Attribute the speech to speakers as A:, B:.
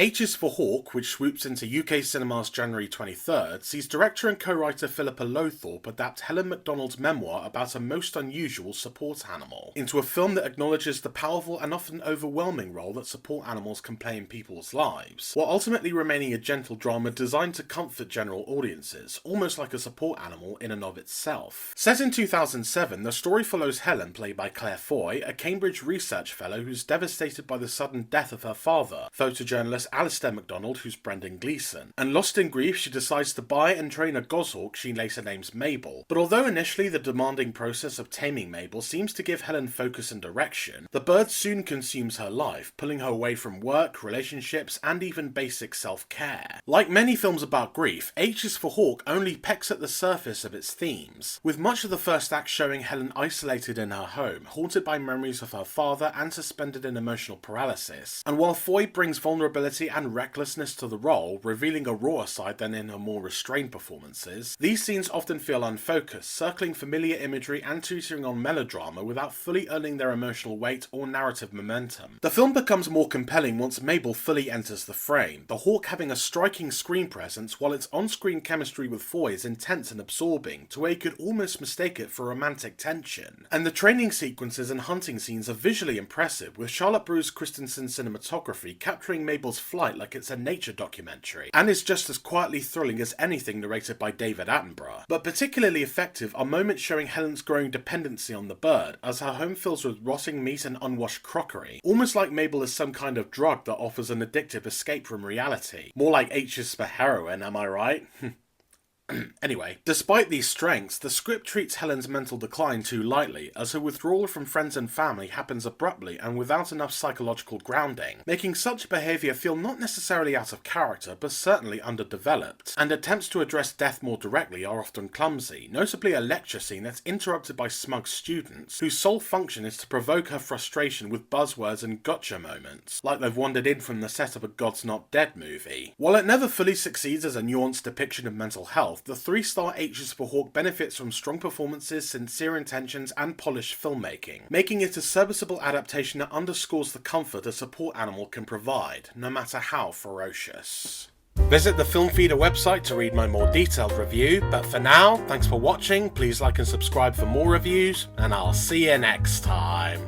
A: H is for Hawk, which swoops into UK cinemas January 23rd, sees director and co-writer Philippa Lowthorpe adapt Helen Macdonald's memoir about a most unusual support animal into a film that acknowledges the powerful and often overwhelming role that support animals can play in people's lives, while ultimately remaining a gentle drama designed to comfort general audiences, almost like a support animal in and of itself. Set in 2007, the story follows Helen, played by Claire Foy, a Cambridge research fellow who's devastated by the sudden death of her father, photojournalist Alistair MacDonald, who's Brendan Gleeson, and lost in grief she decides to buy and train a goshawk she later names Mabel. But although initially the demanding process of taming Mabel seems to give Helen focus and direction, the bird soon consumes her life, pulling her away from work, relationships, and even basic self-care. Like many films about grief, H is for Hawk only pecks at the surface of its themes, with much of the first act showing Helen isolated in her home, haunted by memories of her father and suspended in emotional paralysis. And while Foy brings vulnerability and recklessness to the role, revealing a rawer side than in her more restrained performances, these scenes often feel unfocused, circling familiar imagery and teetering on melodrama without fully earning their emotional weight or narrative momentum. The film becomes more compelling once Mabel fully enters the frame, the hawk having a striking screen presence while its on-screen chemistry with Foy is intense and absorbing, to where you could almost mistake it for romantic tension. And the training sequences and hunting scenes are visually impressive, with Charlotte Bruce Christensen's cinematography capturing Mabel's flight like it's a nature documentary, and is just as quietly thrilling as anything narrated by David Attenborough. But particularly effective are moments showing Helen's growing dependency on the bird, as her home fills with rotting meat and unwashed crockery, almost like Mabel is some kind of drug that offers an addictive escape from reality. More like H is for heroin, am I right? Anyway, despite these strengths, the script treats Helen's mental decline too lightly, as her withdrawal from friends and family happens abruptly and without enough psychological grounding, making such behaviour feel not necessarily out of character, but certainly underdeveloped, and attempts to address death more directly are often clumsy, notably a lecture scene that's interrupted by smug students, whose sole function is to provoke her frustration with buzzwords and gotcha moments, like they've wandered in from the set of a God's Not Dead movie. While it never fully succeeds as a nuanced depiction of mental health, the 3-star H is for Hawk benefits from strong performances, sincere intentions, and polished filmmaking, making it a serviceable adaptation that underscores the comfort a support animal can provide, no matter how ferocious. Visit the Film Feeder website to read my more detailed review, but for now, thanks for watching, please like and subscribe for more reviews, and I'll see you next time.